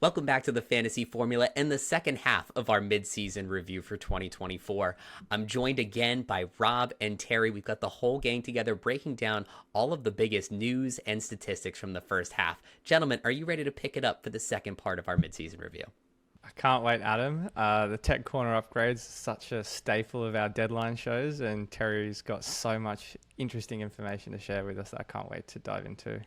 Welcome back to the Fantasy Formula and the second half of our mid-season review for 2024. I'm joined again by Rob and Terry. We've got the whole gang together breaking down all of the biggest news and statistics from the first half. Gentlemen, are you ready to pick it up for the second part of our mid-season review? I can't wait, Adam. The Tech Corner upgrades such a staple of our deadline shows, and Terry's got so much interesting information to share with us that I can't wait to dive into.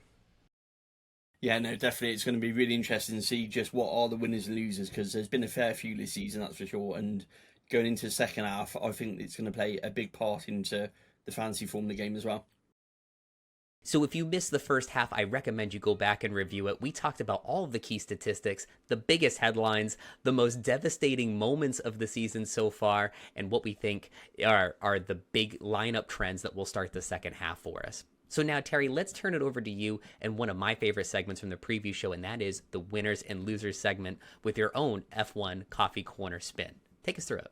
Yeah, no, definitely. It's going to be really interesting to see just what are the winners and losers, because there's been a fair few this season, that's for sure. And going into the second half, I think it's going to play a big part into the fantasy form of the game as well. So if you missed the first half, I recommend you go back and review it. We talked about all of the key statistics, the biggest headlines, the most devastating moments of the season so far, and what we think are the big lineup trends that will start the second half for us. So now, Terry, let's turn it over to you and one of my favorite segments from the preview show, and that is the winners and losers segment with your own F1 Coffee Corner spin. Take us through it.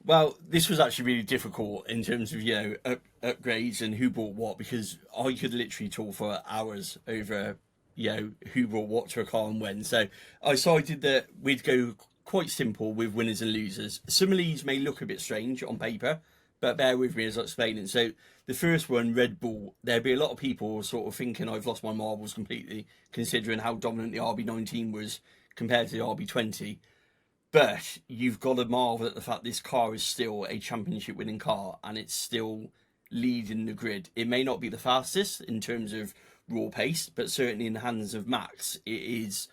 Well, this was actually really difficult in terms of, upgrades and who bought what, because I could literally talk for hours over, who brought what to a car and when. So I decided that we'd go quite simple with winners and losers. Some of these may look a bit strange on paper, but bear with me as I explain it. So the first one, Red Bull, there'd be a lot of people sort of thinking I've lost my marbles completely, considering how dominant the RB19 was compared to the RB20. But you've got to marvel at the fact this car is still a championship winning car and it's still leading the grid. It may not be the fastest in terms of raw pace, but certainly in the hands of Max, it is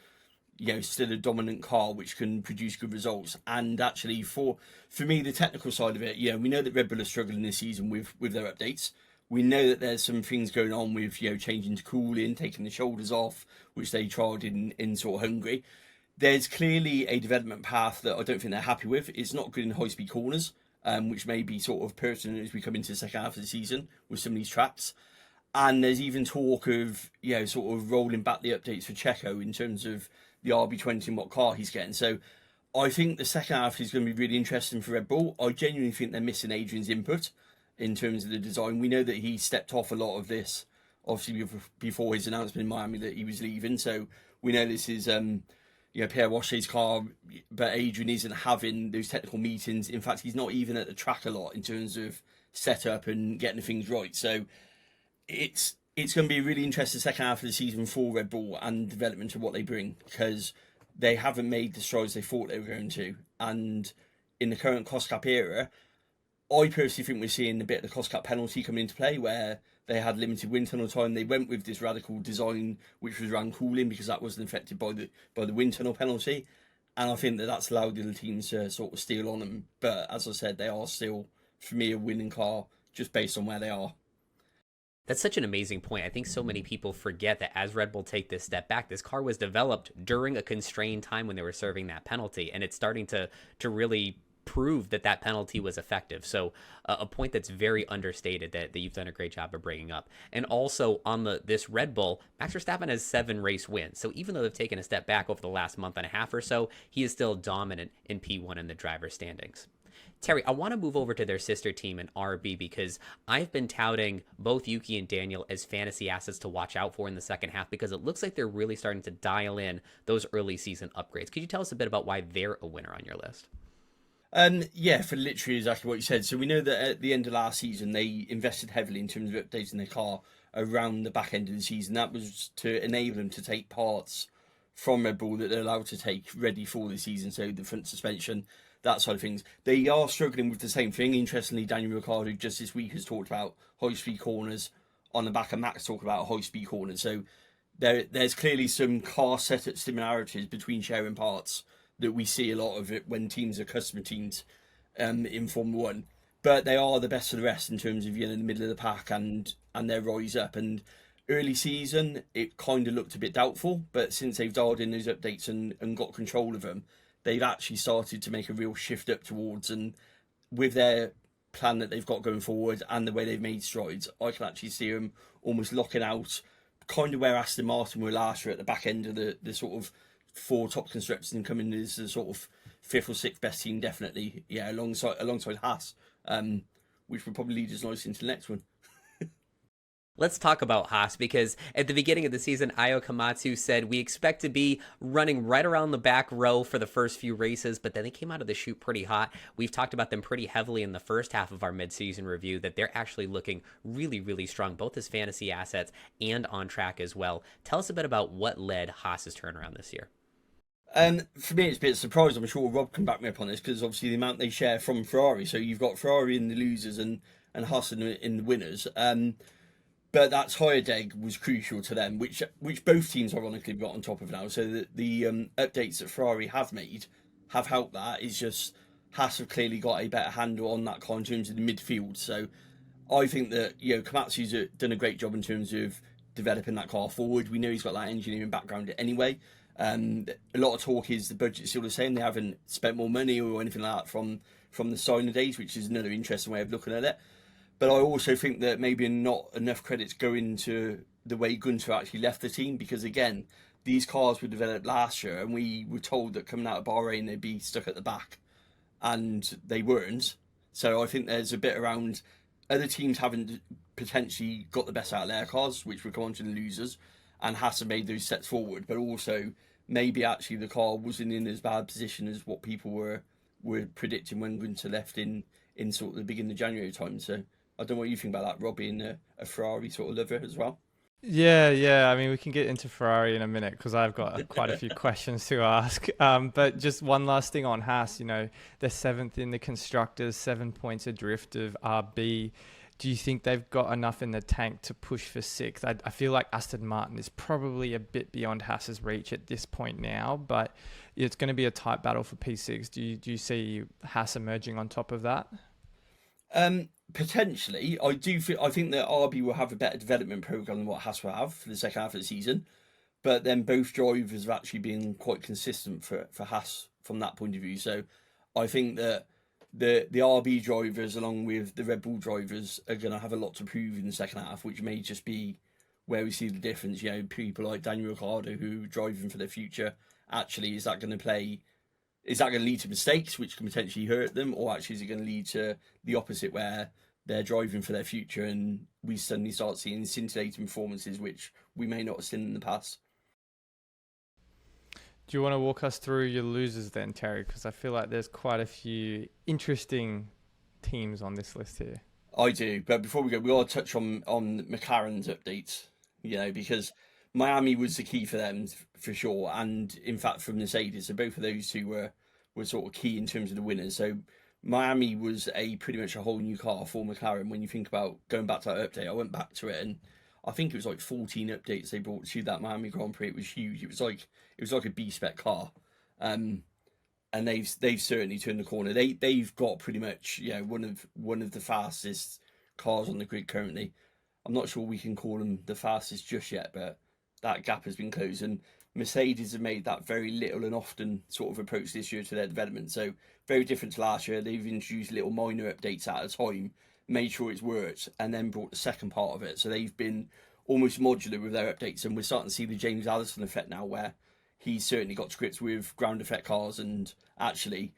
still a dominant car which can produce good results. And actually for me, the technical side of it, we know that Red Bull are struggling this season with their updates. We know that there's some things going on with changing to cooling, taking the shoulders off, which they tried in sort of Hungary. There's clearly a development path that I don't think they're happy with. It's not good in high-speed corners, which may be sort of pertinent as we come into the second half of the season with some of these tracks. And there's even talk of, sort of rolling back the updates for Checo in terms of the RB20 and what car he's getting. So I think the second half is going to be really interesting for Red Bull. I genuinely think they're missing Adrian's input in terms of the design. We know that he stepped off a lot of this, obviously, before his announcement in Miami that he was leaving. So we know this is... Pierre Rocher's car, but Adrian isn't having those technical meetings. In fact, he's not even at the track a lot in terms of setup and getting things right. So it's going to be a really interesting second half of the season for Red Bull and development of what they bring, because they haven't made the strides they thought they were going to. And in the current cost cap era, I personally think we're seeing a bit of the cost cap penalty coming into play, where they had limited wind tunnel time. They went with this radical design, which was around cooling, because that wasn't affected by the wind tunnel penalty. And I think that's allowed the other teams to sort of steal on them. But as I said, they are still, for me, a winning car just based on where they are. That's such an amazing point. I think so many people forget that as Red Bull take this step back, this car was developed during a constrained time when they were serving that penalty, and it's starting to really prove that penalty was effective. So a point that's very understated that you've done a great job of bringing up. And also on this Red Bull, Max Verstappen has 7 race wins. So even though they've taken a step back over the last month and a half or so, he is still dominant in P1 in the driver standings. Terry, I want to move over to their sister team in RB, because I've been touting both Yuki and Daniel as fantasy assets to watch out for in the second half, because it looks like they're really starting to dial in those early season upgrades. Could you tell us a bit about why they're a winner on your list? For literally exactly what you said. So we know that at the end of last season, they invested heavily in terms of updating their car around the back end of the season. That was to enable them to take parts from Red Bull that they're allowed to take ready for the season. So the front suspension, that side of things. They are struggling with the same thing. Interestingly, Daniel Ricciardo just this week has talked about high-speed corners on the back of Max talk about high-speed corners. So there's clearly some car setup similarities between sharing parts that we see a lot of it when teams are customer teams in Formula One. But they are the best of the rest in terms of in the middle of the pack and their rise up. And early season, it kind of looked a bit doubtful, but since they've dialed in those updates and got control of them, they've actually started to make a real shift up towards. And with their plan that they've got going forward and the way they've made strides, I can actually see them almost locking out kind of where Aston Martin were last year at the back end of the sort of 4 top constructors and coming as the sort of 5th or 6th best team, definitely. Alongside Haas, which will probably lead us nicely into the next one. Let's talk about Haas, because at the beginning of the season, Ayo Komatsu said we expect to be running right around the back row for the first few races, but then they came out of the chute pretty hot. We've talked about them pretty heavily in the first half of our mid-season review, that they're actually looking really, really strong, both as fantasy assets and on track as well. Tell us a bit about what led Haas's turnaround this year. For me, it's a bit surprised. I'm sure Rob can back me up on this, because obviously the amount they share from Ferrari. So you've got Ferrari in the losers and Haas in the winners. But that tyre deg was crucial to them, which both teams ironically got on top of now. So the updates that Ferrari have made have helped that. It's just Haas have clearly got a better handle on that car in terms of the midfield. So I think that Komatsu's done a great job in terms of developing that car forward. We know he's got that engineering background anyway. A lot of talk is the budget's still the same. They haven't spent more money or anything like that from the signing days, which is another interesting way of looking at it. But I also think that maybe not enough credits go into the way Gunter actually left the team, because again, these cars were developed last year and we were told that coming out of Bahrain they'd be stuck at the back, and they weren't. So I think there's a bit around other teams haven't potentially got the best out of their cars, which would come on to the losers, and Haas have made those steps forward, but also maybe actually the car wasn't in as bad position as what people were predicting when Gunter left in sort of the beginning of January time. So I don't know what you think about that, Rob, being a Ferrari sort of lover as well. Yeah. I mean, we can get into Ferrari in a minute because I've got quite a few questions to ask. But just one last thing on Haas, they're seventh in the constructors, 7 points adrift of RB. Do you think they've got enough in the tank to push for sixth? I feel like Aston Martin is probably a bit beyond Haas's reach at this point now, but it's going to be a tight battle for P6. Do you see Haas emerging on top of that? Potentially, I think that RB will have a better development program than what Haas will have for the second half of the season. But then both drivers have actually been quite consistent for Haas from that point of view. So I think that the RB drivers, along with the Red Bull drivers, are going to have a lot to prove in the second half, which may just be where we see the difference. People like Daniel Ricciardo who are driving for their future. Actually, is that going to lead to mistakes which can potentially hurt them, or actually is it going to lead to the opposite, where they're driving for their future and we suddenly start seeing scintillating performances which we may not have seen in the past? Do you want to walk us through your losers then, Terry? Because I feel like there's quite a few interesting teams on this list here. I do, but before we go, we ought to touch on McLaren's updates, because Miami was the key for them for sure, and in fact for Mercedes. So both of those two were sort of key in terms of the winners. So Miami was pretty much a whole new car for McLaren. When you think about going back to that update, I went back to it and I think it was like 14 updates they brought to that Miami Grand Prix. It was huge. It was like a B-spec car, and they've certainly turned the corner. They've got pretty much one of the fastest cars on the grid currently. I'm not sure we can call them the fastest just yet, but that gap has been closed, and Mercedes have made that very little and often sort of approach this year to their development. So very different to last year. They've introduced little minor updates at a time, made sure it's worked, and then brought the second part of it. So they've been almost modular with their updates, and we're starting to see the James Allison effect now, where he's certainly got to grips with ground effect cars, and actually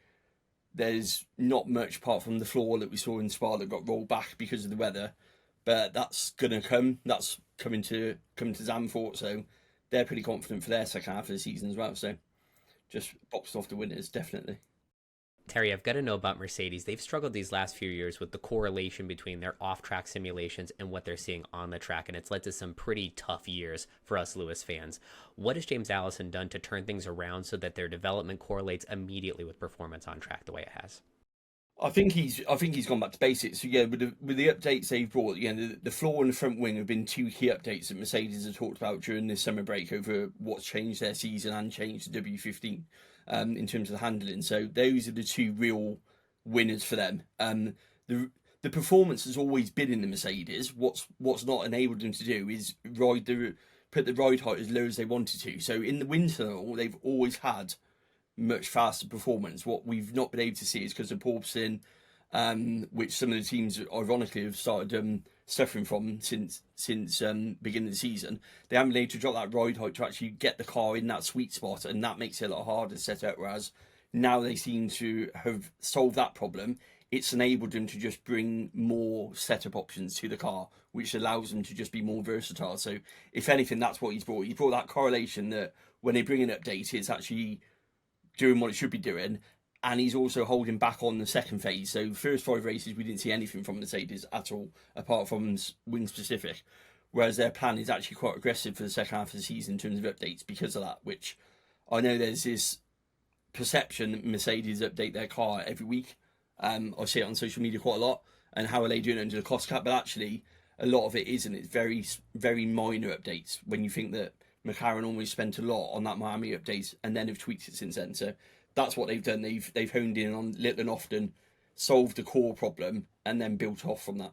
there's not much apart from the floor that we saw in Spa that got rolled back because of the weather, but that's gonna come. That's coming to Zandvoort, so they're pretty confident for their second half of the season as well. So just boxed off the winners, definitely. Terry, I've got to know about Mercedes. They've struggled these last few years with the correlation between their off-track simulations and what they're seeing on the track, and it's led to some pretty tough years for us Lewis fans. What has James Allison done to turn things around so that their development correlates immediately with performance on track the way it has? I think he's gone back to basics. So yeah, with the updates they've brought, the floor and the front wing have been two key updates that Mercedes have talked about during this summer break over what's changed their season and changed the W15 in terms of the handling. So those are the two real winners for them. The performance has always been in the Mercedes. What's not enabled them to do is put the ride height as low as they wanted to. So in the wind tunnel, they've always had much faster performance. What we've not been able to see is because of porpoising, which some of the teams ironically have started suffering from since beginning of the season. They haven't been able to drop that ride height to actually get the car in that sweet spot, and that makes it a lot harder to set up. Whereas now they seem to have solved that problem. It's enabled them to just bring more setup options to the car, which allows them to just be more versatile. So if anything, that's what he's brought. He brought that correlation that when they bring an update, it's actually doing what it should be doing. And he's also holding back on the second phase. So first 5 races, we didn't see anything from Mercedes at all, apart from wing specific. Whereas their plan is actually quite aggressive for the second half of the season in terms of updates because of that, which I know there's this perception that Mercedes update their car every week. I see it on social media quite a lot. And how are they doing it under the cost cap? But actually, a lot of it isn't. It's very, very minor updates when you think that McLaren always spent a lot on that Miami update and then have tweaked it since then. So that's what they've done. They've honed in on little and often, solved the core problem, and then built off from that.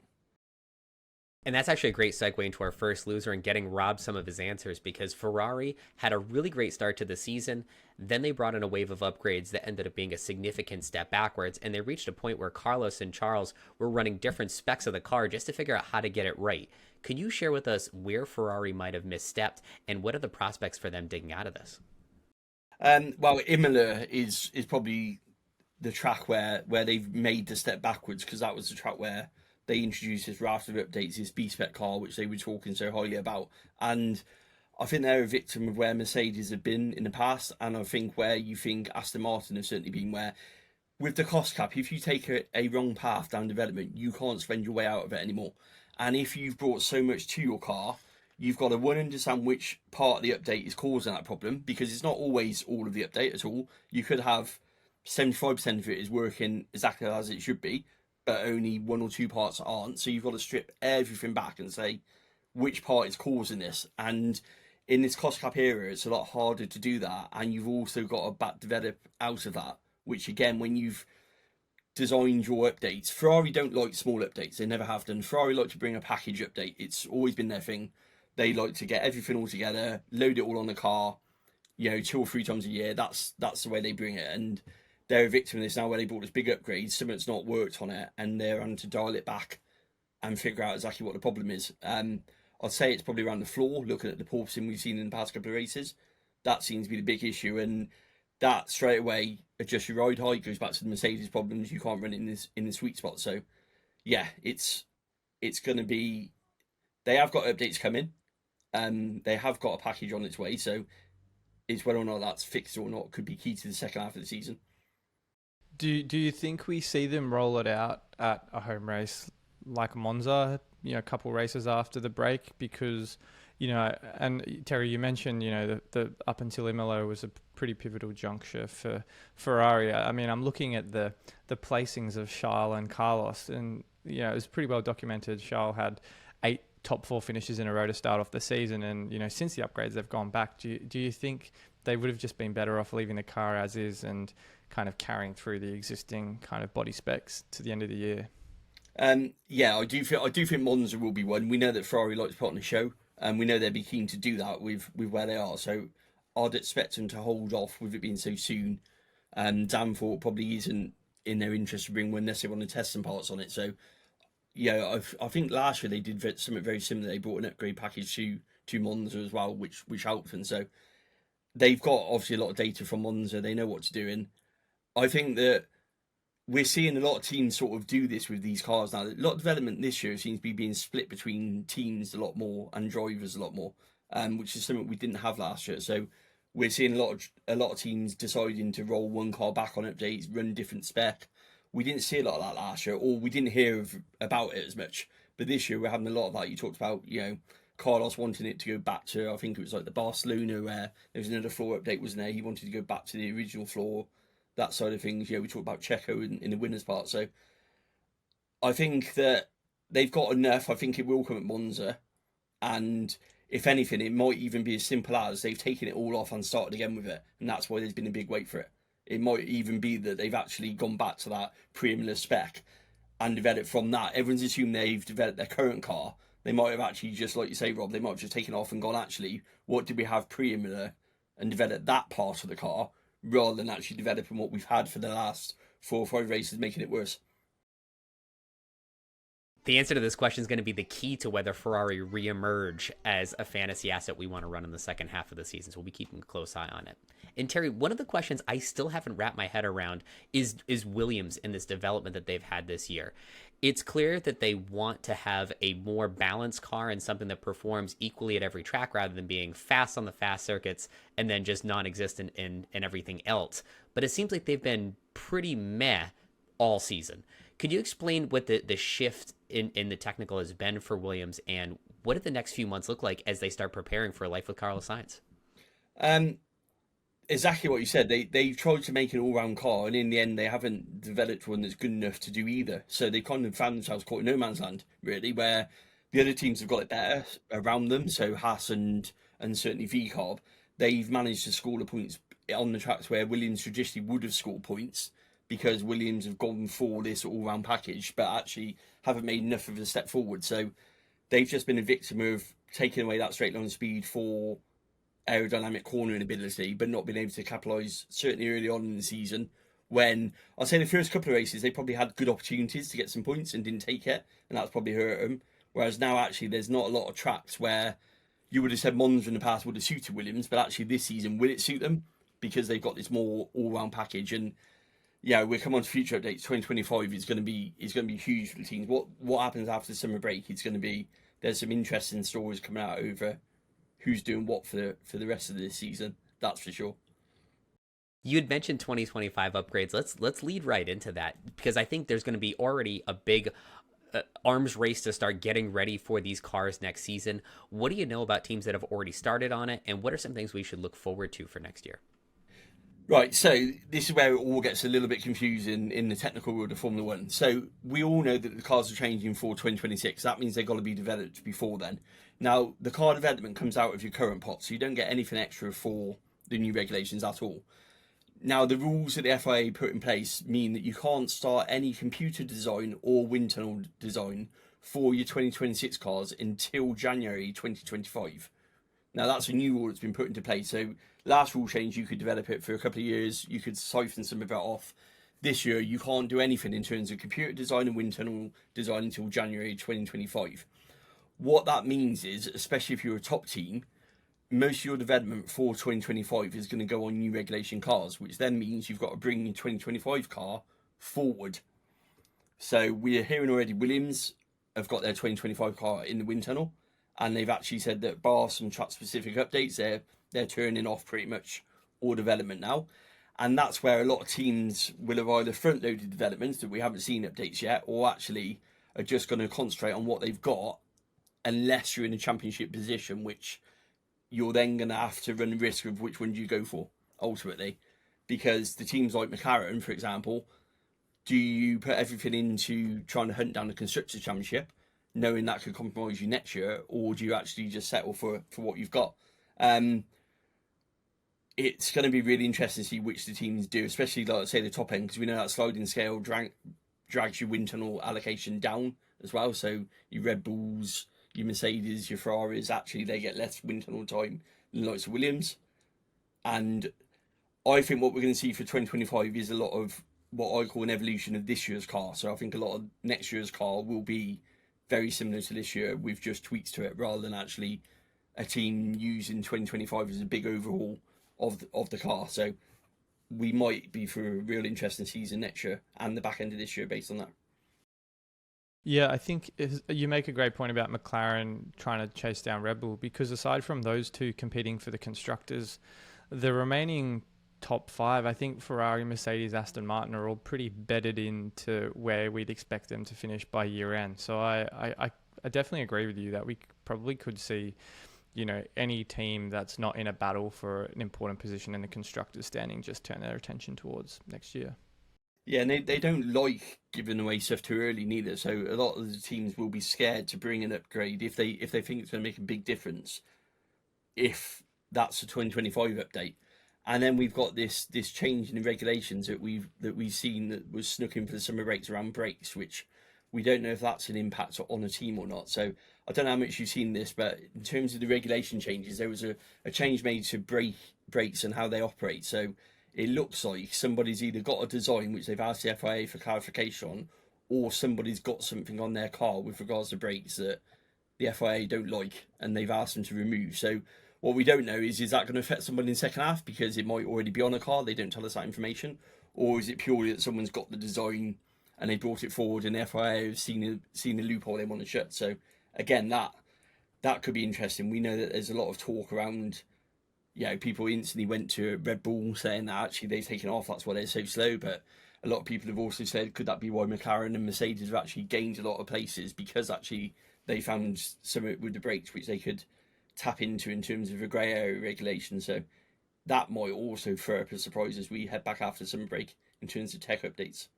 And that's actually a great segue into our first loser and getting Rob some of his answers, because Ferrari had a really great start to the season. Then they brought in a wave of upgrades that ended up being a significant step backwards. And they reached a point where Carlos and Charles were running different specs of the car just to figure out how to get it right. Could you share with us where Ferrari might have misstepped and what are the prospects for them digging out of this? Well, Imola is probably the track where they've made the step backwards, because that was the track where they introduced this raft of updates, this B-spec car, which they were talking so highly about. And I think they're a victim of where Mercedes have been in the past. And I think where you think Aston Martin have certainly been, where with the cost cap, if you take a wrong path down development, you can't spend your way out of it anymore. And if you've brought so much to your car, you've got to, one, understand which part of the update is causing that problem, because it's not always all of the update at all. You could have 75% of it is working exactly as it should be, but only 1 or 2 parts aren't. So you've got to strip everything back and say which part is causing this. And in this cost cap era, it's a lot harder to do that. And you've also got to back develop out of that, which again, when you've designed your updates, Ferrari don't like small updates. They never have done. Ferrari like to bring a package update. It's always been their thing. They like to get everything all together, load it all on the car, 2 or 3 times a year. That's the way they bring it. And they're a victim of this now, where they brought this big upgrade, something's not worked on it, and they're having to dial it back and figure out exactly what the problem is. I'd say it's probably around the floor, looking at the porpoising we've seen in the past couple of races. That seems to be the big issue, and that straight away adjusts your ride height, goes back to the Mercedes problems. You can't run it in the sweet spot. So yeah, it's going to be, they have got updates coming. They have got a package on its way, so it's whether or not that's fixed or not could be key to the second half of the season. Do you think we see them roll it out at a home race like Monza, a couple races after the break? Because, and Terry, you mentioned, the up until Imola was a pretty pivotal juncture for Ferrari. I mean, I'm looking at the placings of Charles and Carlos, and, it was pretty well documented. Charles had 8 top 4 finishes in a row to start off the season, and, since the upgrades, they've gone back. Do you think they would have just been better off leaving the car as is and kind of carrying through the existing kind of body specs to the end of the year? Yeah, I do think Monza will be one. We know that Ferrari likes to put on a show, and we know they'd be keen to do that with where they are. So I'd expect them to hold off with it being so soon. Danforth probably isn't in their interest to bring one unless they want to test some parts on it. So yeah, I think last year they did something very similar. They brought an upgrade package to Monza as well, which helped them. So they've got obviously a lot of data from Monza. They know what to do in. I think that we're seeing a lot of teams sort of do this with these cars now. A lot of development this year seems to be being split between teams a lot more and drivers a lot more, which is something we didn't have last year. So we're seeing a lot of teams deciding to roll one car back on updates, run different spec. We didn't see a lot of that last year, or we didn't hear about it as much. But this year we're having a lot of that. You talked about, Carlos wanting it to go back to, I think it was like the Barcelona where there was another floor update, wasn't there? He wanted to go back to the original floor. That side of things, we talked about Checo in the winners part. So I think that they've got enough. I think it will come at Monza. And if anything, it might even be as simple as they've taken it all off and started again with it. And that's why there's been a big wait for it. It might even be that they've actually gone back to that pre-Imola spec and developed from that. Everyone's assumed they've developed their current car. They might have actually, just like you say, Rob, they might have just taken off and gone, actually, what did we have pre-Imola, and developed that part of the car, rather than actually developing what we've had for the last 4 or 5 races, making it worse. The answer to this question is going to be the key to whether Ferrari re-emerge as a fantasy asset we want to run in the second half of the season. So we'll be keeping a close eye on it. And Terry, one of the questions I still haven't wrapped my head around is Williams in this development that they've had this year. It's clear that they want to have a more balanced car and something that performs equally at every track rather than being fast on the fast circuits and then just non-existent in everything else. But it seems like they've been pretty meh all season. Could you explain what the shift in the technical has been for Williams, and what do the next few months look like as they start preparing for a life with Carlos Sainz? Exactly what you said. They've tried to make an all-round car, and in the end, they haven't developed one that's good enough to do either. So they kind of found themselves caught in no man's land, really, where the other teams have got it better around them. So Haas and certainly VCarb, they've managed to score the points on the tracks where Williams traditionally would have scored points, because Williams have gone for this all-round package, but actually haven't made enough of a step forward. So they've just been a victim of taking away that straight line speed for aerodynamic cornering ability, but not being able to capitalise certainly early on in the season. When I'll say the first couple of races, they probably had good opportunities to get some points and didn't take it, and that's probably hurt them. Whereas now, actually, there's not a lot of tracks where you would have said Monza in the past would have suited Williams, but actually this season will it suit them, because they've got this more all-round package. And yeah, we'll come on to future updates. 2025 is going to be huge for the teams. What happens after the summer break? It's going to be, there's some interesting stories coming out over who's doing what for the rest of this season. That's for sure. You had mentioned 2025 upgrades. Let's lead right into that, because I think there's going to be already a big arms race to start getting ready for these cars next season. What do you know about teams that have already started on it, and what are some things we should look forward to for next year? Right, so this is where it all gets a little bit confusing in the technical world of Formula One. So we all know that the cars are changing for 2026. That means they've got to be developed before then. Now, the car development comes out of your current pot, so you don't get anything extra for the new regulations at all. Now, the rules that the FIA put in place mean that you can't start any computer design or wind tunnel design for your 2026 cars until January 2025. Now, that's a new rule that's been put into place. So last rule change, you could develop it for a couple of years. You could siphon some of it off. This year, you can't do anything in terms of computer design and wind tunnel design until January 2025. What that means is, especially if you're a top team, most of your development for 2025 is going to go on new regulation cars, which then means you've got to bring your 2025 car forward. So we're hearing already Williams have got their 2025 car in the wind tunnel, and they've actually said that bar some track specific updates, they're turning off pretty much all development now. And that's where a lot of teams will have either front loaded developments that we haven't seen updates yet, or actually are just going to concentrate on what they've got, unless you're in a championship position, which you're then going to have to run the risk of which one do you go for ultimately. Because the teams like McLaren, for example, do you put everything into trying to hunt down the Constructors' Championship, knowing that could compromise you next year, or do you actually just settle for what you've got? It's going to be really interesting to see which the teams do, especially, like, say, the top end, because we know that sliding scale drags your wind tunnel allocation down as well. So your Red Bulls, your Mercedes, your Ferraris, actually they get less wind tunnel time than the likes of Williams. And I think what we're going to see for 2025 is a lot of what I call an evolution of this year's car. So I think a lot of next year's car will be very similar to this year with just tweaks to it, rather than actually a team using 2025 as a big overhaul of the car. So we might be for a real interesting season next year and the back end of this year based on that. Yeah, I think you make a great point about McLaren trying to chase down Red Bull, because aside from those two competing for the constructors, the remaining top five, I think Ferrari, Mercedes, Aston Martin are all pretty bedded into where we'd expect them to finish by year end. So I definitely agree with you that we probably could see, any team that's not in a battle for an important position in the constructors standing just turn their attention towards next year. Yeah, and they don't like giving away stuff too early neither. So a lot of the teams will be scared to bring an upgrade if they think it's going to make a big difference, if that's a 2025 update. And then we've got this change in the regulations that we've seen that was snuck in for the summer breaks around brakes, which we don't know if that's an impact on a team or not. So I don't know how much you've seen this, but in terms of the regulation changes, there was a change made to brakes and how they operate. So it looks like somebody's either got a design which they've asked the FIA for clarification on, or somebody's got something on their car with regards to brakes that the FIA don't like and they've asked them to remove. So what we don't know is that going to affect somebody in the second half because it might already be on a car, they don't tell us that information, or is it purely that someone's got the design and they brought it forward, and the FIA have seen a loophole they want to shut. So again, that could be interesting. We know that there's a lot of talk around, people instantly went to Red Bull saying that actually they've taken off, that's why they're so slow. But a lot of people have also said, could that be why McLaren and Mercedes have actually gained a lot of places, because actually they found something with the brakes which they could tap into in terms of a grey area regulation. So that might also throw up a surprise as we head back after summer break in terms of tech updates.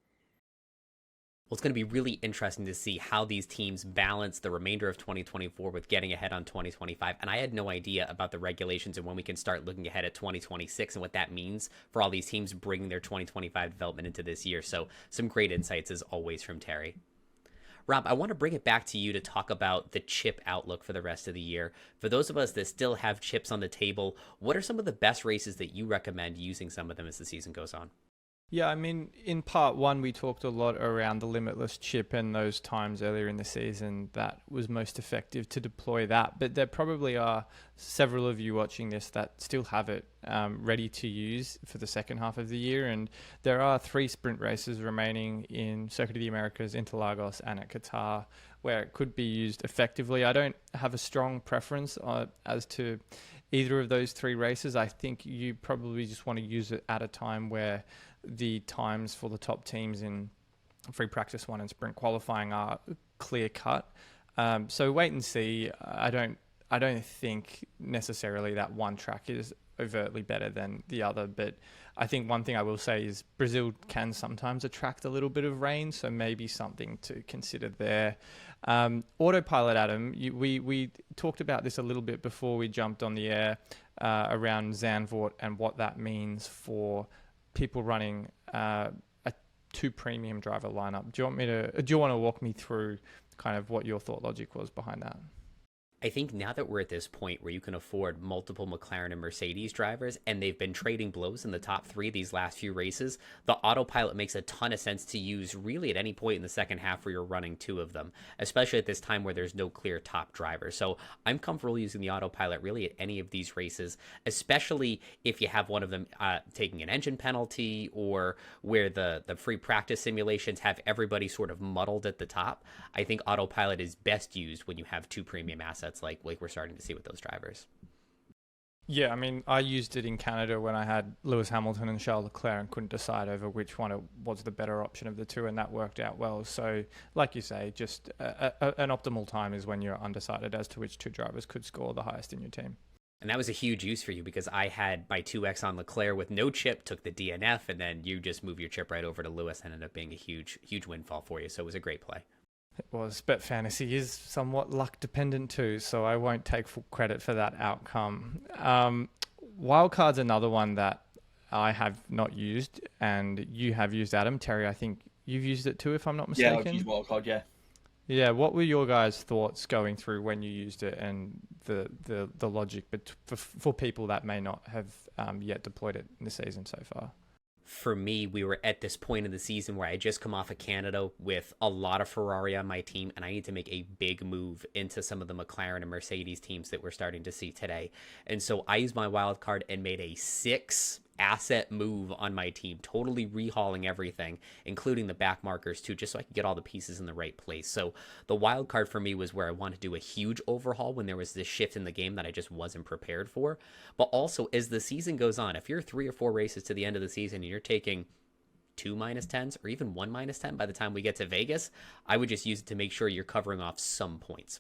Well, it's going to be really interesting to see how these teams balance the remainder of 2024 with getting ahead on 2025. And I had no idea about the regulations and when we can start looking ahead at 2026 and what that means for all these teams bringing their 2025 development into this year. So some great insights as always from Terry. Rob, I want to bring it back to you to talk about the chip outlook for the rest of the year. For those of us that still have chips on the table, what are some of the best races that you recommend using some of them as the season goes on? Yeah, I mean, in part one, we talked a lot around the limitless chip and those times earlier in the season that was most effective to deploy that. But there probably are several of you watching this that still have it ready to use for the second half of the year. And there are 3 sprint races remaining in Circuit of the Americas, Interlagos, and at Qatar, where it could be used effectively. I don't have a strong preference as to either of those 3 races. I think you probably just want to use it at a time where the times for the top teams in free practice 1 and sprint qualifying are clear cut. So wait and see. I don't think necessarily that one track is overtly better than the other, but I think one thing I will say is Brazil can sometimes attract a little bit of rain, so maybe something to consider there. Autopilot, Adam, we talked about this a little bit before we jumped on the air around Zandvoort and what that means for people running a 2 premium driver lineup. Do you want to walk me through kind of what your thought logic was behind that? I think now that we're at this point where you can afford multiple McLaren and Mercedes drivers, and they've been trading blows in the top 3 these last few races, the autopilot makes a ton of sense to use really at any point in the second half where you're running 2 of them, especially at this time where there's no clear top driver. So I'm comfortable using the autopilot really at any of these races, especially if you have one of them taking an engine penalty, or where the free practice simulations have everybody sort of muddled at the top. I think autopilot is best used when you have 2 premium assets like we're starting to see with those drivers. Yeah, I mean, I used it in Canada when I had Lewis Hamilton and Charles Leclerc and couldn't decide over which one was the better option of the 2, and that worked out well. So, like you say, just an optimal time is when you're undecided as to which 2 drivers could score the highest in your team. And that was a huge use for you, because I had my 2X on Leclerc with no chip, took the DNF, and then you just move your chip right over to Lewis, and ended up being a huge windfall for you. So it was a great play. It was, but fantasy is somewhat luck dependent too, so I won't take full credit for that outcome. Wildcard's another one that I have not used, and you have used, Adam. Terry, I think you've used it too, if I'm not mistaken. Yeah, I've used Wildcard, yeah. Yeah, what were your guys' thoughts going through when you used it, and the logic for people that may not have yet deployed it in the season so far? For me, we were at this point in the season where I just come off of Canada with a lot of Ferrari on my team, and I need to make a big move into some of the McLaren and Mercedes teams that we're starting to see today. And so I used my wild card and made a 6 asset move on my team, totally rehauling everything, including the back markers too, just so I could get all the pieces in the right place. So the wild card for me was where I wanted to do a huge overhaul when there was this shift in the game that I just wasn't prepared for. But also, as the season goes on, if you're 3 or 4 races to the end of the season and you're taking 2 -10s or even 1 -10 by the time we get to Vegas, I would just use it to make sure you're covering off some points.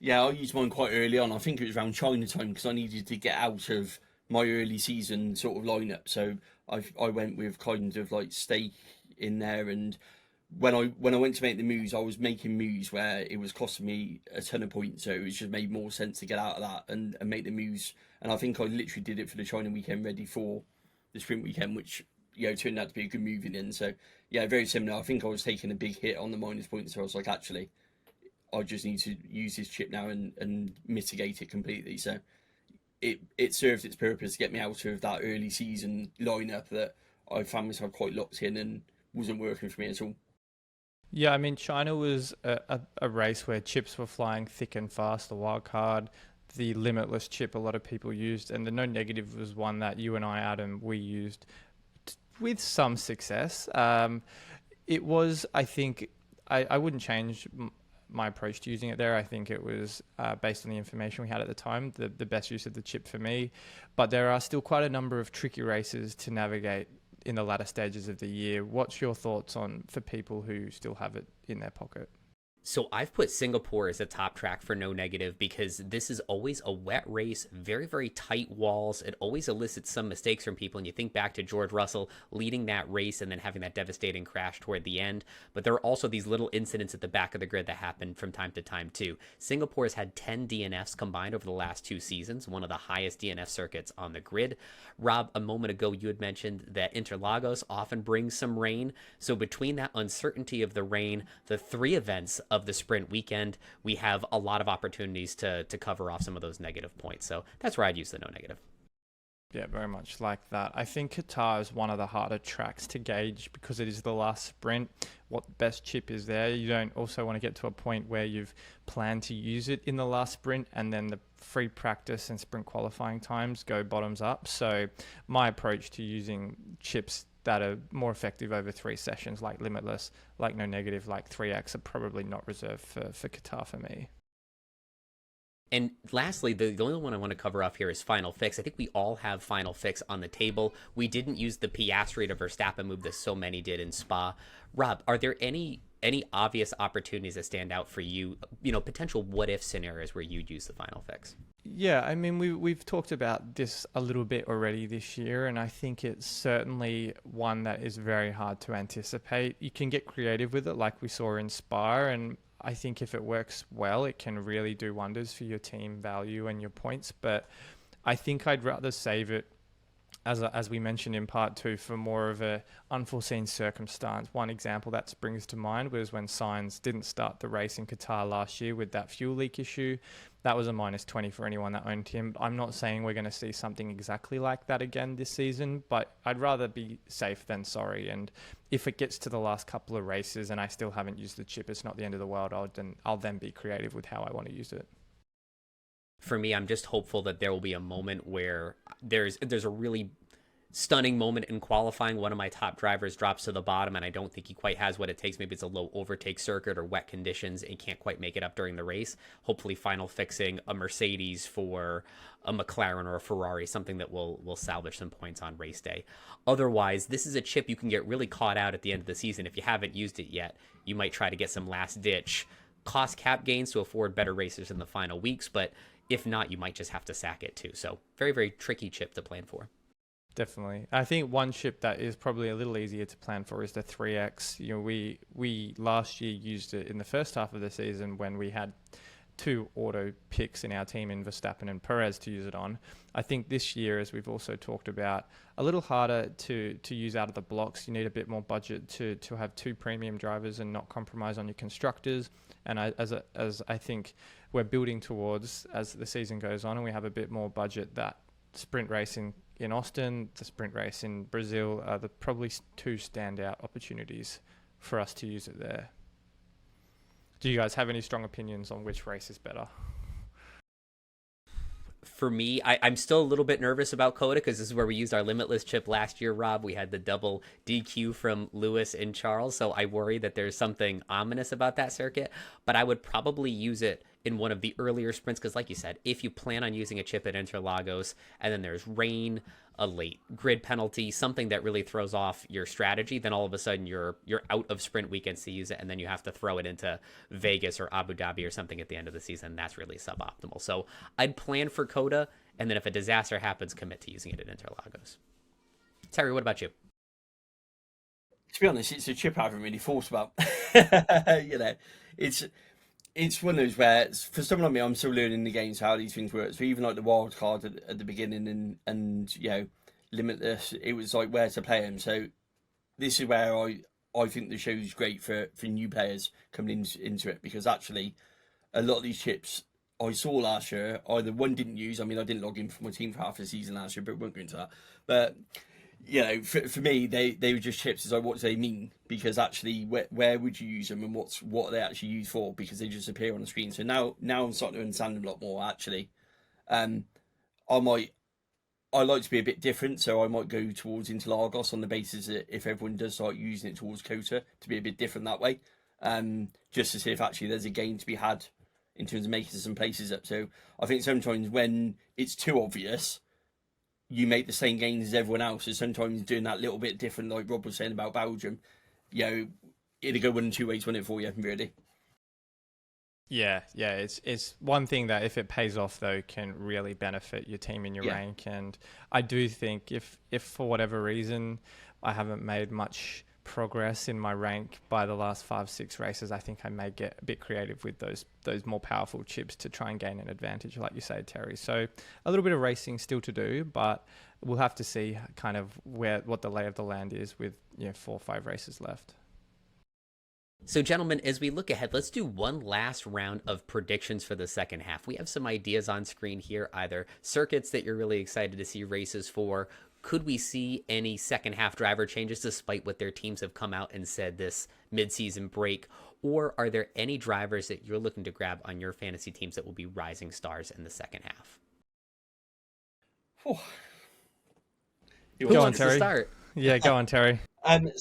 Yeah, I used mine quite early on. I think it was around China time, because I needed to get out of my early season sort of lineup. So I went with kind of like stake in there, and when I went to make the moves, I was making moves where it was costing me a ton of points. So it was just made more sense to get out of that and make the moves. And I think I literally did it for the China weekend, ready for the sprint weekend, which turned out to be a good move in the end. So yeah, very similar. I think I was taking a big hit on the minus points, so I was like, actually, I just need to use this chip now and mitigate it completely. So it served its purpose to get me out of that early season lineup that I found myself quite locked in and wasn't working for me at all. Yeah, I mean, China was a race where chips were flying thick and fast. The wild card, the limitless chip, a lot of people used, and the no negative was one that you and I, Adam, we used with some success. It was, I think, I wouldn't change my approach to using it there. I think it was based on the information we had at the time, the best use of the chip for me. But there are still quite a number of tricky races to navigate in the latter stages of the year. What's your thoughts on for people who still have it in their pocket? So I've put Singapore as a top track for no negative because this is always a wet race, very, very tight walls. It always elicits some mistakes from people. And you think back to George Russell leading that race and then having that devastating crash toward the end. But there are also these little incidents at the back of the grid that happen from time to time too. Singapore has had 10 DNFs combined over the last 2 seasons, one of the highest DNF circuits on the grid. Rob, a moment ago, you had mentioned that Interlagos often brings some rain. So between that uncertainty of the rain, the 3 events of the sprint weekend, we have a lot of opportunities to cover off some of those negative points. So that's where I'd use the no negative. Yeah, very much like that. I think Qatar is one of the harder tracks to gauge because it is the last sprint. What best chip is there? You don't also want to get to a point where you've planned to use it in the last sprint and then the free practice and sprint qualifying times go bottoms up. So my approach to using chips that are more effective over 3 sessions, like Limitless, like No Negative, like 3X, are probably not reserved for Qatar for me. And lastly, the only one I want to cover off here is Final Fix. I think we all have Final Fix on the table. We didn't use the Piastri to Verstappen move that so many did in Spa. Rob, are there any obvious opportunities that stand out for you, potential what-if scenarios where you'd use the Final Fix? Yeah, I mean, we've talked about this a little bit already this year, and I think it's certainly one that is very hard to anticipate. You can get creative with it like we saw in Spa, and I think if it works well, it can really do wonders for your team value and your points. But I think I'd rather save it, as we mentioned in part 2, for more of a unforeseen circumstance. One example that springs to mind was when Sainz didn't start the race in Qatar last year with that fuel leak issue. That was a -20 for anyone that owned him. I'm not saying we're going to see something exactly like that again this season, but I'd rather be safe than sorry. And if it gets to the last couple of races and I still haven't used the chip, it's not the end of the world. I'll then be creative with how I want to use it. For me, I'm just hopeful that there will be a moment where there's a really stunning moment in qualifying. One of my top drivers drops to the bottom, and I don't think he quite has what it takes. Maybe it's a low overtake circuit or wet conditions, and he can't quite make it up during the race. Hopefully, final fixing a Mercedes for a McLaren or a Ferrari, something that will salvage some points on race day. Otherwise, this is a chip you can get really caught out at the end of the season. If you haven't used it yet, you might try to get some last-ditch cost cap gains to afford better races in the final weeks, but if not, you might just have to sack it too. So very, very tricky chip to plan for. Definitely. I think one chip that is probably a little easier to plan for is the 3X. We last year used it in the first half of the season when we had 2 auto picks in our team in Verstappen and Perez to use it on. I think this year, as we've also talked about, a little harder to use out of the blocks. You need a bit more budget to have 2 premium drivers and not compromise on your constructors. And as I think we're building towards as the season goes on and we have a bit more budget, that sprint racing in Austin, the sprint race in Brazil are the probably 2 standout opportunities for us to use it there. Do you guys have any strong opinions on which race is better? For me, I'm still a little bit nervous about Coda because this is where we used our Limitless chip last year, Rob. We had the double DQ from Lewis and Charles, so I worry that there's something ominous about that circuit, but I would probably use it in one of the earlier sprints because, like you said, if you plan on using a chip at Interlagos and then there's rain, a late grid penalty, something that really throws off your strategy, then all of a sudden you're out of sprint weekends to use it, and then you have to throw it into Vegas or Abu Dhabi or something at the end of the season. That's really suboptimal. So I'd plan for Coda, and then if a disaster happens, commit to using it at Interlagos. Terry, what about you? To be honest, it's a chip I haven't really thought about. It's one of those where, for someone like me, I'm still learning the games, how these things work. So even like the wild card at the beginning and Limitless, it was like where to play them. So this is where I think the show's great for new players coming into it, because actually a lot of these chips I saw last year, either one didn't use. I mean, I didn't log in for my team for half the season last year, but we won't go into that. But for me, they were just chips. It's like, what do they mean? Because actually, where would you use them, and what are they actually used for? Because they just appear on the screen. So now I'm starting to understand them a lot more. Actually, I might I like to be a bit different, so I might go towards Interlagos on the basis that if everyone does start using it towards Kota, to be a bit different that way, just to see if actually there's a gain to be had in terms of making some places up. So I think sometimes when it's too obvious, you make the same gains as everyone else. So sometimes doing that little bit different, like Rob was saying about Belgium, it'll go one of two ways, won't it, for you, really? Yeah, it's one thing that if it pays off though can really benefit your team in your rank. And I do think if for whatever reason I haven't made much progress in my rank by the last 5-6 races, I think I may get a bit creative with those more powerful chips to try and gain an advantage, like you say, Terry. So a little bit of racing still to do, but we'll have to see kind of what the lay of the land is with 4 or 5 races left. So, gentlemen, as we look ahead, let's do one last round of predictions for the second half. We have some ideas on screen here, either circuits that you're really excited to see races for. Could we see any second half driver changes despite what their teams have come out and said this mid-season break? Or are there any drivers that you're looking to grab on your fantasy teams that will be rising stars in the second half? Go on, Terry. Start? Yeah, go on, Terry.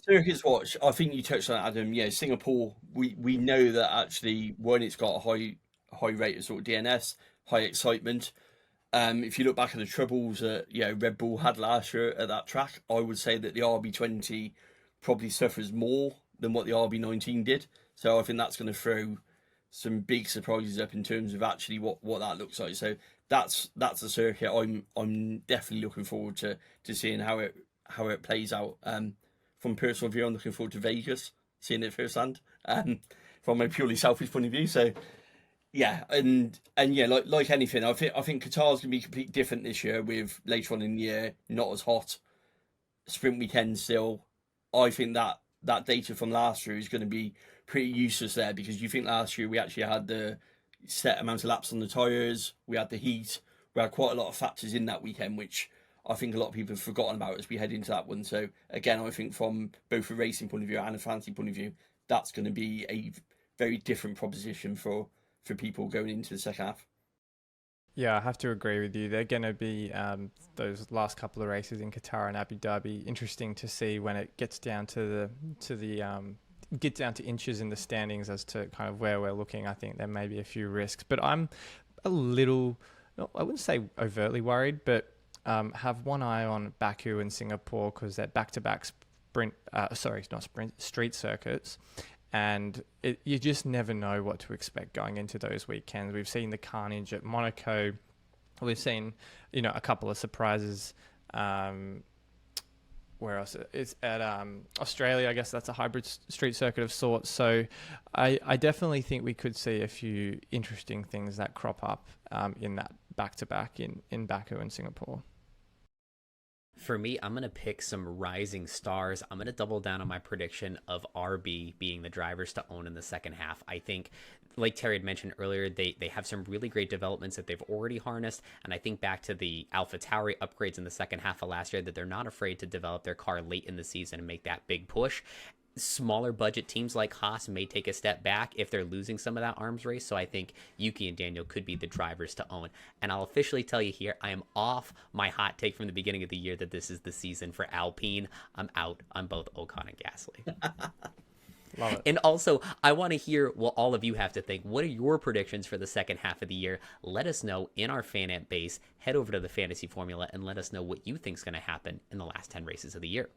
Circuits watch, I think you touched on it, Adam. Yeah, Singapore, we know that actually, one, it's got a high rate of sort of DNS, high excitement. If you look back at the troubles that Red Bull had last year at that track, I would say that the RB20 probably suffers more than what the RB19 did. So I think that's going to throw some big surprises up in terms of actually what that looks like. So that's a circuit I'm definitely looking forward to seeing how it plays out. From personal view, I'm looking forward to Vegas, seeing it firsthand. From a purely selfish point of view, so. Yeah, and yeah, like anything, I think Qatar's gonna be completely different this year with later on in the year, not as hot. Sprint weekend still. I think that data from last year is going to be pretty useless there, because you think last year we actually had the set amount of laps on the tyres, we had the heat, we had quite a lot of factors in that weekend, which I think a lot of people have forgotten about as we head into that one. So again, I think from both a racing point of view and a fantasy point of view, that's going to be a very different proposition for people going into the second half. Yeah, I have to agree with you. They're going to be those last couple of races in Qatar and Abu Dhabi interesting to see when it gets down to get down to inches in the standings as to kind of where we're looking. I think there may be a few risks, but I'm a little, I wouldn't say overtly worried, but have one eye on Baku and Singapore, because they're back-to-back street circuits. And you just never know what to expect going into those weekends. We've seen the carnage at Monaco. We've seen, a couple of surprises. Where else? It's at Australia. I guess that's a hybrid street circuit of sorts. So I definitely think we could see a few interesting things that crop up in that back-to-back in Baku and Singapore. For me, I'm going to pick some rising stars. I'm going to double down on my prediction of RB being the drivers to own in the second half. I think, like Terry had mentioned earlier, they have some really great developments that they've already harnessed. And I think back to the AlphaTauri upgrades in the second half of last year, that they're not afraid to develop their car late in the season and make that big push. Smaller budget teams like Haas may take a step back if they're losing some of that arms race. So I think Yuki and Daniel could be the drivers to own. And I'll officially tell you here, I am off my hot take from the beginning of the year that this is the season for Alpine. I'm out on both Ocon and Gasly. Love it. And also, I want to hear what all of you have to think. What are your predictions for the second half of the year? Let us know in our fan app base. Head over to the Fantasy Formula and let us know what you think is going to happen in the last 10 races of the year.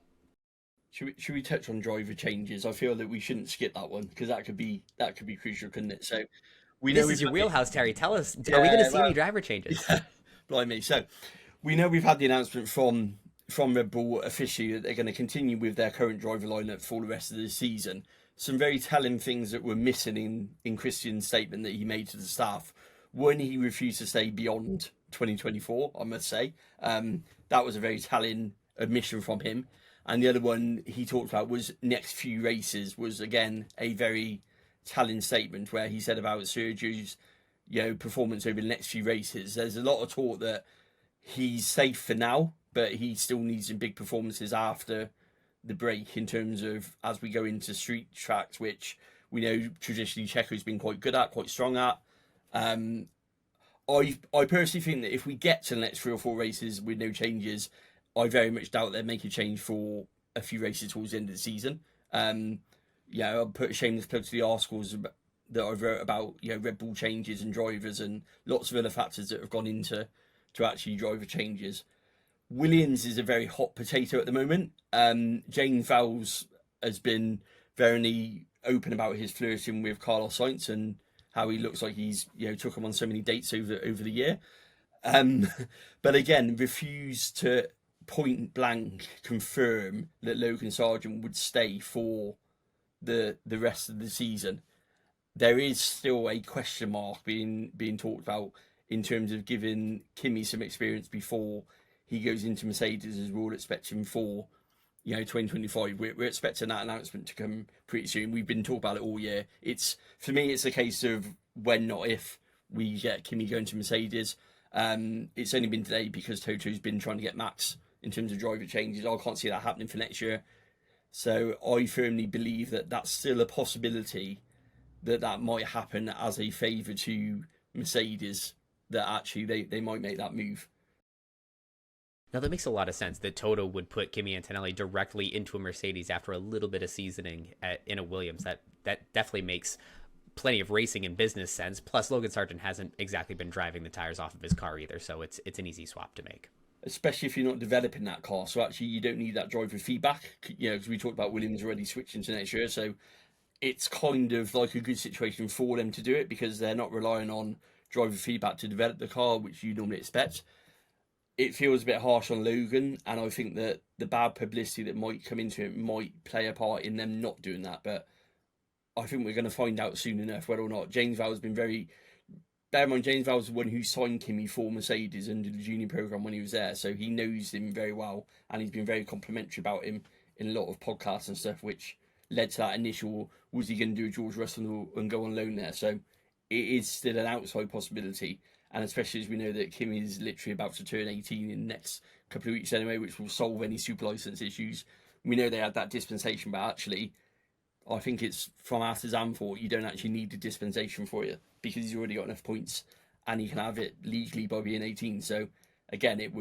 Should we touch on driver changes? I feel that we shouldn't skip that one, because that could be crucial, couldn't it? So this is your wheelhouse, Terry. Tell us, are we going to see any driver changes? Yeah, blimey. So we know we've had the announcement from Red Bull officially that they're going to continue with their current driver lineup for the rest of the season. Some very telling things that were missing in Christian's statement that he made to the staff. One, he refused to stay beyond 2024, I must say. That was a very telling admission from him. And the other one he talked about was next few races, was again a very telling statement where he said about Sergio's performance over the next few races. There's a lot of talk that he's safe for now, but he still needs some big performances after the break in terms of as we go into street tracks, which we know traditionally Checo's been quite good at, quite strong at. I personally think that if we get to the next 3 or 4 races with no changes, I very much doubt they'll make a change for a few races towards the end of the season. Yeah, I'll put a shameless plug to the articles that I wrote about, Red Bull changes and drivers and lots of other factors that have gone into actually driver changes. Williams is a very hot potato at the moment. James Vowles has been very open about his flirting with Carlos Sainz and how he looks like he's took him on so many dates over the year. But again, refused to point blank confirm that Logan Sargent would stay for the rest of the season. There is still a question mark being talked about in terms of giving Kimi some experience before he goes into Mercedes, as we're all expecting for 2025. We're expecting that announcement to come pretty soon. We've been talking about it all year. For me, it's a case of when, not if, we get Kimi going to Mercedes. It's only been today because Toto's been trying to get Max in terms of driver changes. I can't see that happening for next year. So I firmly believe that that's still a possibility that might happen as a favour to Mercedes, that actually they might make that move. Now, that makes a lot of sense that Toto would put Kimi Antonelli directly into a Mercedes after a little bit of seasoning in a Williams. That definitely makes plenty of racing and business sense. Plus, Logan Sargent hasn't exactly been driving the tires off of his car either, so it's an easy swap to make. Especially if you're not developing that car. So actually, you don't need that driver feedback, because we talked about Williams already switching to next year. So it's kind of like a good situation for them to do it because they're not relying on driver feedback to develop the car, which you normally expect. It feels a bit harsh on Logan, and I think that the bad publicity that might come into it might play a part in them not doing that. But I think we're going to find out soon enough whether or not. James Vowles has been very... Bear in mind, James Vowles was the one who signed Kimi for Mercedes under the junior program when he was there, so he knows him very well, and he's been very complimentary about him in a lot of podcasts and stuff, which led to that initial, was he going to do a George Russell and go on loan there? So it is still an outside possibility. And especially as we know that Kimi is literally about to turn 18 in the next couple of weeks anyway, which will solve any super license issues. We know they had that dispensation, but actually, I think it's from after Zandvoort, you don't actually need a dispensation for it because he's already got enough points and he can have it legally by being 18. So again, it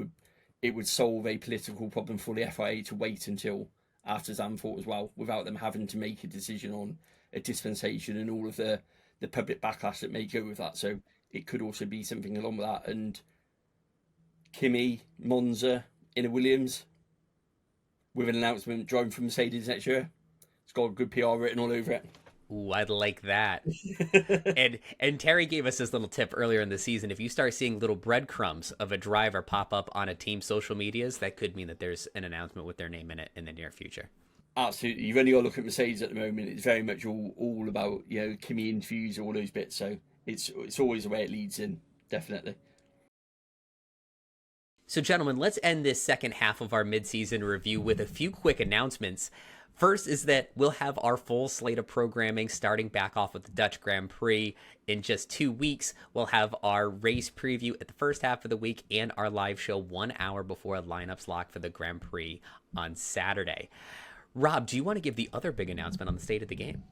would solve a political problem for the FIA to wait until after Zandvoort as well, without them having to make a decision on a dispensation and all of the public backlash that may go with that. So it could also be something along with that. And Kimi, Monza, in a Williams, with an announcement driving from Mercedes next year. It's got good PR written all over it. Ooh, I'd like that. and Terry gave us this little tip earlier in the season. If you start seeing little breadcrumbs of a driver pop up on a team's social medias, that could mean that there's an announcement with their name in it in the near future. Absolutely. You've only got to look at Mercedes at the moment. It's very much all about, Kimi interviews, all those bits. So it's always the way it leads in, definitely. So, gentlemen, let's end this second half of our mid-season review with a few quick announcements. First is that we'll have our full slate of programming starting back off with the Dutch Grand Prix in just 2 weeks. We'll have our race preview at the first half of the week and our live show 1 hour before lineups lock for the Grand Prix on Saturday. Rob, do you want to give the other big announcement on the state of the game?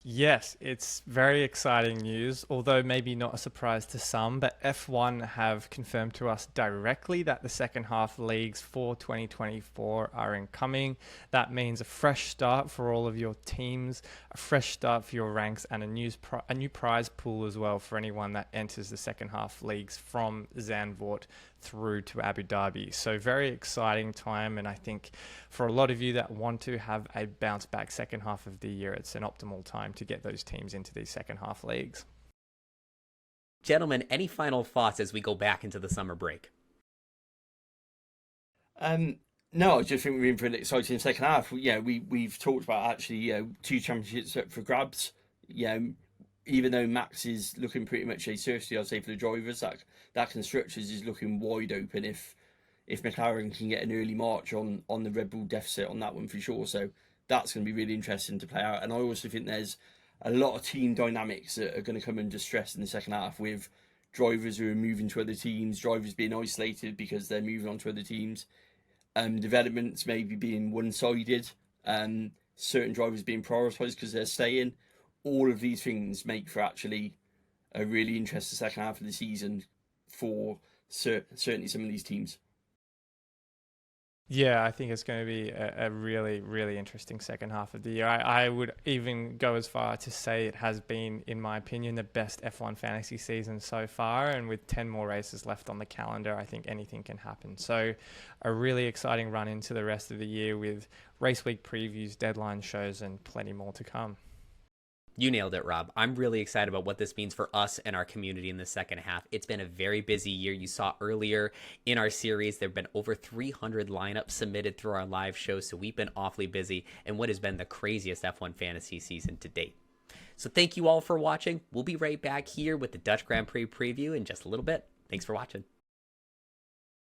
Yes, it's very exciting news, although maybe not a surprise to some, but F1 have confirmed to us directly that the second half leagues for 2024 are incoming. That means a fresh start for all of your teams, a fresh start for your ranks, and a new prize pool as well for anyone that enters the second half leagues from Zandvoort through to Abu Dhabi. So very exciting time, and I think for a lot of you that want to have a bounce back second half of the year, it's an optimal time to get those teams into these second half leagues. Gentlemen, any final thoughts as we go back into the summer break? No, I just think we're in for an exciting second half. We've talked about actually 2 championships up for grabs. Even though Max is looking pretty much a certainty, I'd say, for the drivers, that constructors is looking wide open if McLaren can get an early march on the Red Bull deficit on that one for sure. So that's going to be really interesting to play out. And I also think there's a lot of team dynamics that are going to come under stress in the second half, with drivers who are moving to other teams, drivers being isolated because they're moving on to other teams, developments maybe being one-sided, certain drivers being prioritised because they're staying. All of these things make for actually a really interesting second half of the season for certainly some of these teams. Yeah, I think it's going to be a really, really interesting second half of the year. I would even go as far to say it has been, in my opinion, the best F1 fantasy season so far. And with 10 more races left on the calendar, I think anything can happen. So a really exciting run into the rest of the year with race week previews, deadline shows, and plenty more to come. You nailed it, Rob. I'm really excited about what this means for us and our community in the second half. It's been a very busy year. You saw earlier in our series, there have been over 300 lineups submitted through our live show, so we've been awfully busy in what has been the craziest F1 fantasy season to date. So thank you all for watching. We'll be right back here with the Dutch Grand Prix preview in just a little bit. Thanks for watching.